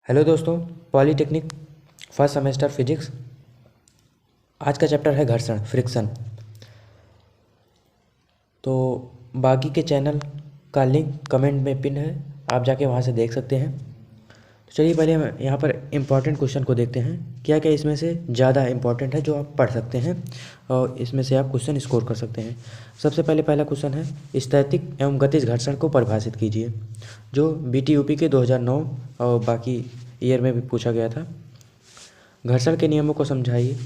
Hello दोस्तों, polytechnic first semester physics. आज का चैप्टर है घर्षण, फ्रिक्शन। तो बाकी के चैनल का लिंक कमेंट में पिन है, आप जाके वहाँ से देख सकते हैं। तो चलिए पहले हम यहाँ पर इम्पॉर्टेंट क्वेश्चन को देखते हैं, क्या क्या इसमें से ज़्यादा इम्पॉर्टेंट है जो आप पढ़ सकते हैं और इसमें से आप क्वेश्चन स्कोर कर सकते हैं। सबसे पहला क्वेश्चन है, स्थैतिक एवं गतिज घर्षण को परिभाषित कीजिए, जो BTUP के 2009 और बाकी ईयर में भी पूछा गया था। घर्षण के नियमों को समझाइए,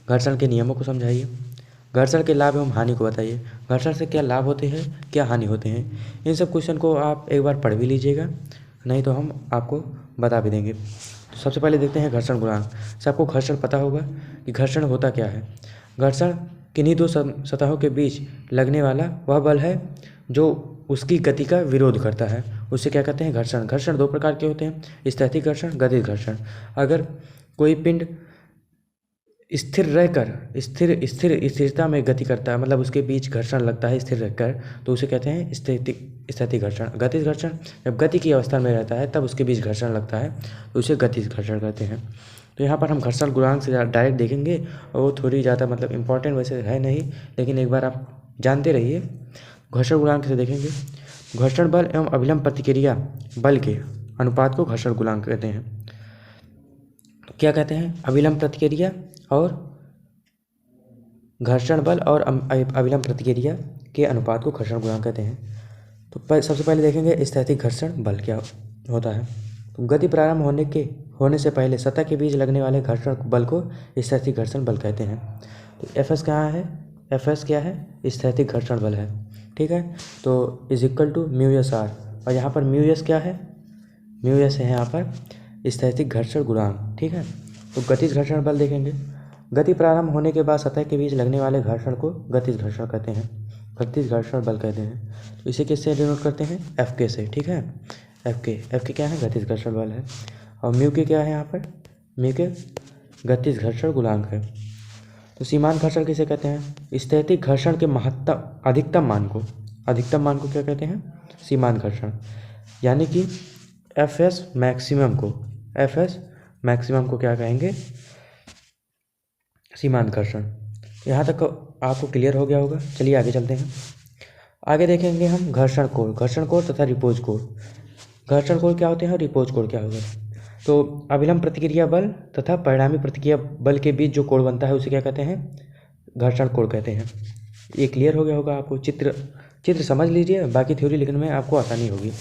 घर्षण के नियमों को समझाइए, घर्षण के लाभ एवं हानि को बताइए, घर्षण से क्या लाभ होते हैं, क्या हानि होते हैं। इन सब क्वेश्चन को आप एक बार पढ़ भी लीजिएगा, नहीं तो हम आपको बता भी देंगे। तो सबसे पहले देखते हैं घर्षण गुणांक। सबको घर्षण पता होगा कि घर्षण होता क्या है। घर्षण किन्हीं दो सतहों के बीच लगने वाला वह बल है जो उसकी गति का विरोध करता है, उसे क्या कहते हैं, घर्षण। घर्षण दो प्रकार के होते हैं, स्थैतिक घर्षण, गतिज घर्षण। अगर कोई पिंड स्थिर रहकर स्थिरता में गति करता है, मतलब उसके बीच घर्षण लगता है स्थिर रहकर, तो उसे कहते हैं स्थैतिक घर्षण। गतिज घर्षण जब गति की अवस्था में रहता है तब उसके बीच घर्षण लगता है, तो उसे गतिज घर्षण कहते हैं। तो यहाँ पर हम घर्षण गुणांक से डायरेक्ट देखेंगे और वो थोड़ी ज़्यादा मतलब इम्पॉर्टेंट वैसे है नहीं, लेकिन एक बार आप जानते रहिए। घर्षण गुणांक से देखेंगे, घर्षण बल एवं अभिलंब प्रतिक्रिया बल के अनुपात को घर्षण गुणांक कहते हैं। तो क्या कहते हैं, अभिलंब प्रतिक्रिया और घर्षण बल और अभिलंब प्रतिक्रिया के अनुपात को घर्षण गुणांक कहते हैं। तो सबसे पहले देखेंगे स्थैतिक घर्षण बल क्या होता है। तो गति प्रारंभ होने से पहले सतह के बीच लगने वाले घर्षण बल को स्थैतिक घर्षण बल कहते हैं। तो Fs क्या है, स्थैतिक घर्षण बल है, ठीक है। तो = μs/r, और यहाँ पर μs क्या है, μs है यहाँ पर स्थैतिक घर्षण गुणांक, ठीक है। तो गतिज घर्षण बल देखेंगे, गति प्रारंभ होने के बाद सतह के बीच लगने वाले घर्षण को गतिज घर्षण कहते हैं, गतिज घर्षण बल कहते हैं। तो इसे किससे डिनोट करते हैं, Fk से, ठीक है। Fk क्या है, गतिज घर्षण बल है। और μk क्या है यहाँ पर, μk गतिज घर्षण गुणांक है। तो सीमांत घर्षण किसे कहते हैं, स्थैतिक घर्षण के अधिकतम मान को क्या कहते हैं, सीमांत घर्षण। यानी कि Fs मैक्सिमम को क्या कहेंगे, सीमांत घर्षण। यहाँ तक आपको क्लियर हो गया होगा। चलिए आगे चलते हैं। आगे देखेंगे हम घर्षण कोण तथा रिपोज कोण। घर्षण कोण क्या होते हैं और रिपोज कोण क्या होगा। तो अभिलंब प्रतिक्रिया बल तथा परिणामी प्रतिक्रिया बल के बीच जो कोण बनता है उसे क्या कहते हैं, घर्षण कोण कहते हैं। ये क्लियर हो गया होगा आपको। चित्र समझ लीजिए, बाकी थ्योरी लिखने में आपको आसानी होगी।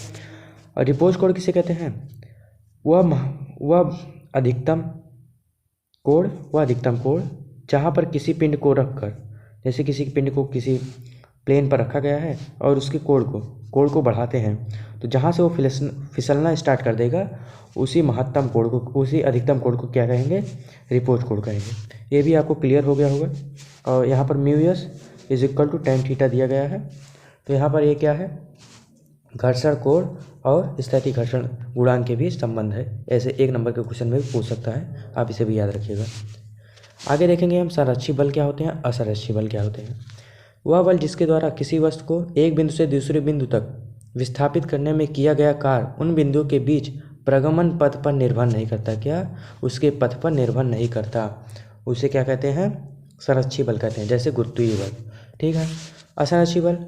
और रिपोज कोण किसे कहते हैं, वह अधिकतम कोण जहाँ पर किसी पिंड को रखकर, जैसे किसी पिंड को किसी प्लेन पर रखा गया है और उसके कोण को बढ़ाते हैं, तो जहाँ से वो फिसलना स्टार्ट कर देगा उसी अधिकतम कोण को क्या कहेंगे, रिपोज कोण कहेंगे। ये भी आपको क्लियर हो गया होगा। और यहाँ पर μs = tan थीटा दिया गया है। तो यहाँ पर ये क्या है, घर्षण कोण और स्थैतिक घर्षण गुणांक के बीच संबंध है। ऐसे एक नंबर के क्वेश्चन में भी पूछ सकता है, आप इसे भी याद रखिएगा। आगे देखेंगे हम संरक्षी बल क्या होते हैं, असंरक्षी बल क्या होते हैं। वह बल जिसके द्वारा किसी वस्तु को एक बिंदु से दूसरे बिंदु तक विस्थापित करने में किया गया कार्य उन बिंदुओं के बीच प्रगमन पथ पर निर्भर नहीं करता, क्या, उसके पथ पर निर्भर नहीं करता, उसे क्या कहते हैं, संरक्षी बल कहते हैं। जैसे गुरुत्वीय बल, ठीक है। असंरक्षी बल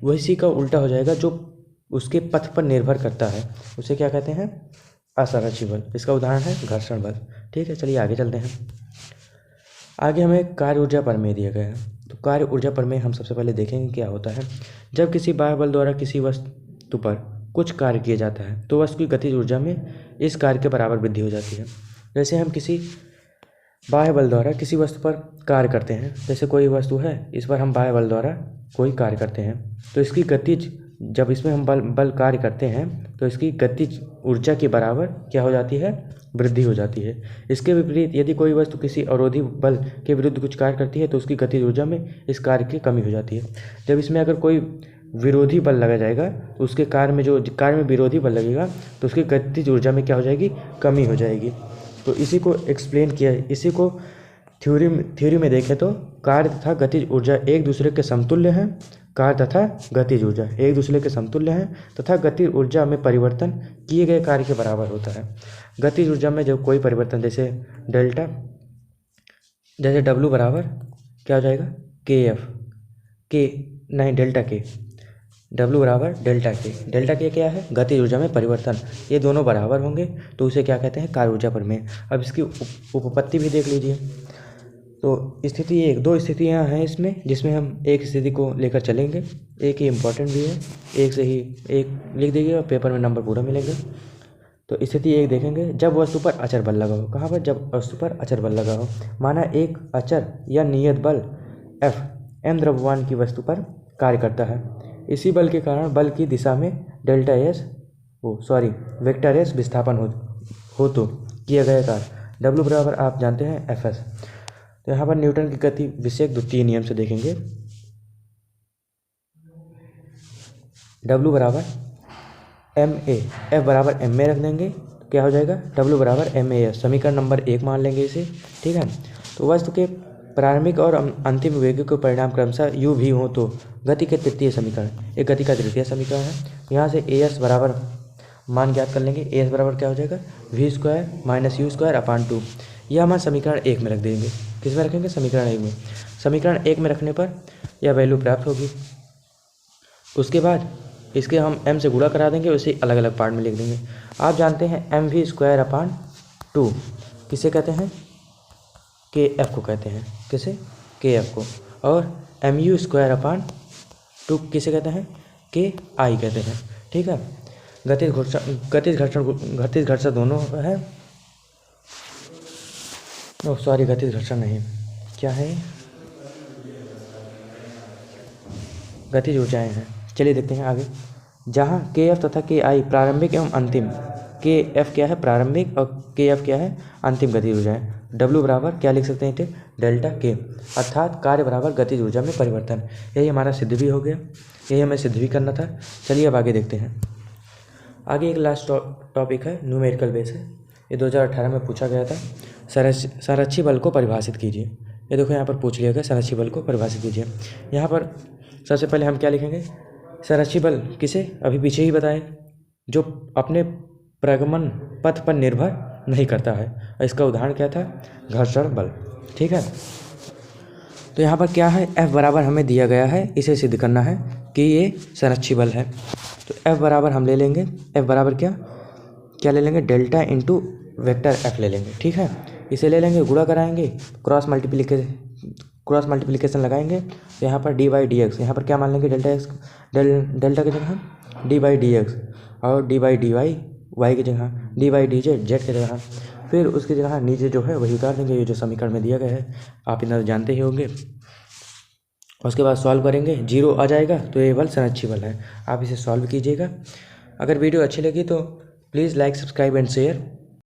वही का उल्टा हो जाएगा, जो उसके पथ पर निर्भर करता है, उसे क्या कहते हैं, असंरक्षी बल। इसका उदाहरण है घर्षण बल, ठीक है। चलिए आगे चलते हैं। आगे हमें कार्य ऊर्जा प्रमेय दिया गया है। तो कार्य ऊर्जा प्रमेय हम सबसे पहले देखेंगे क्या होता है। जब किसी बाह्य बल द्वारा किसी वस्तु पर कुछ कार्य किया जाता है तो वस्तु की गतिज ऊर्जा में इस कार्य के बराबर वृद्धि हो जाती है। जैसे हम किसी बाह्य बल द्वारा किसी वस्तु पर कार्य करते हैं, जैसे कोई वस्तु है, इस पर हम बाह्य बल द्वारा कोई कार्य करते हैं, तो इसकी गतिज, जब इसमें हम बल कार्य करते हैं तो इसकी गतिज ऊर्जा के बराबर क्या हो जाती है, वृद्धि हो जाती है। इसके विपरीत यदि कोई वस्तु किसी अवरोधी बल के विरुद्ध कुछ कार्य करती है तो उसकी गतिज ऊर्जा में इस कार्य की कमी हो जाती है। जब इसमें अगर कोई विरोधी बल लगा जाएगा तो उसके कार्य में विरोधी बल लगेगा तो उसकी गतिज ऊर्जा में क्या हो जाएगी, कमी हो जाएगी। तो इसी को एक्सप्लेन किया है। इसी को थ्योरी में देखें तो कार्य तथा गतिज ऊर्जा एक दूसरे के समतुल्य हैं। कार्य तथा गतिज ऊर्जा एक दूसरे के समतुल्य हैं तथा गतिज ऊर्जा में परिवर्तन किए गए कार्य के बराबर होता है। गतिज ऊर्जा में जब कोई परिवर्तन जैसे डेल्टा, जैसे डब्लू बराबर क्या हो जाएगा के एफ के नहीं डेल्टा के, डब्लू बराबर डेल्टा के क्या है गतिज ऊर्जा में परिवर्तन, ये दोनों बराबर होंगे तो उसे क्या कहते हैं कार्य ऊर्जा प्रमेय। अब इसकी उपपत्ति भी देख लीजिए। तो स्थिति एक, दो स्थितियाँ हैं इसमें जिसमें हम एक स्थिति को लेकर चलेंगे, एक ही इम्पोर्टेंट भी है, एक से ही एक लिख दीजिए और पेपर में नंबर पूरा मिलेगा। तो स्थिति एक देखेंगे, जब वस्तु पर अचर बल लगा हो। कहाँ पर? जब वस्तु पर अचर बल लगा हो। माना एक अचर या नियत बल F m द्रव्यमान की वस्तु पर कार्य करता है। इसी बल के कारण बल की दिशा में वेक्टर S विस्थापन हो तो किया गया कार्य W बराबर आप जानते हैं Fs। तो यहाँ पर न्यूटन की गति विषयक द्वितीय नियम से देखेंगे, W बराबर ma, F बराबर m में रख देंगे, क्या हो जाएगा W बराबर ma, समीकरण नंबर 1 मान लेंगे इसे। ठीक है। तो वस्तु के प्रारंभिक और अंतिम वेग के परिणाम क्रमशः u v हो तो गति के तृतीय समीकरण, एक गति का तृतीय समीकरण है। यहाँ से as बराबर मान ज्ञात कर लेंगे, as बराबर क्या हो जाएगा v² माइनस u²/2। यह मान समीकरण 1 में रख देंगे। किस में रखेंगे? समीकरण 1 में। समीकरण 1 में रखने पर यह वैल्यू प्राप्त होगी। उसके बाद इसके हम m से गुणा करा देंगे, उसे अलग अलग पार्ट में लिख देंगे। आप जानते हैं mv²/2 किसे कहते हैं? kf को कहते हैं। किसे? kf को। और mu²/2 किसे कहते हैं? ki कहते हैं। ठीक है। गतिज घर्षण दोनों है, गतिज घर्षण नहीं, क्या है? गतिज ऊर्जाएं हैं। चलिए देखते हैं आगे। जहाँ kf तथा ki प्रारंभिक एवं अंतिम, kf क्या है? प्रारंभिक, और kf क्या है? अंतिम गतिज ऊर्जाएं। W बराबर क्या लिख सकते हैं? डेल्टा के, अर्थात कार्य बराबर गतिज ऊर्जा में परिवर्तन। यही हमारा सिद्ध भी हो गया, यही हमें सिद्ध भी करना था। चलिए अब आगे देखते हैं। आगे एक लास्ट टॉपिक है, न्यूमेरिकल बेस है। ये 2018 में पूछा गया था। संरक्षी बल को परिभाषित कीजिए। ये देखो यहाँ पर पूछ लिया गया, संरक्षी बल को परिभाषित कीजिए। यहाँ पर सबसे पहले हम क्या लिखेंगे? संरक्षी बल किसे? अभी पीछे ही बताए, जो अपने प्रगमन पथ पर निर्भर नहीं करता है। और इसका उदाहरण क्या था? घर्षण बल। ठीक है। तो यहाँ पर क्या है? F बराबर हमें दिया गया है, इसे सिद्ध करना है कि ये संरक्षी बल है। तो F बराबर हम ले लेंगे, F बराबर क्या ले लेंगे? डेल्टा इंटू वेक्टर F ले लेंगे। ठीक है। इसे ले लेंगे, गुणा कराएंगे, क्रॉस मल्टीप्लिकेशन लगाएंगे। तो यहाँ पर dy/dx, यहाँ पर क्या मान लेंगे? डेल्टा की जगह dy/dx, और dy/dy y की जगह dy/dz z की जगह, फिर उसकी जगह नीचे जो है वही उतार देंगे, ये जो समीकरण में दिया गया है आप इतना जानते ही होंगे। उसके बाद सॉल्व करेंगे, 0 आ जाएगा तो ये बल संरक्षी बल है। आप इसे सॉल्व कीजिएगा। अगर वीडियो अच्छी लगी तो please like, subscribe and share.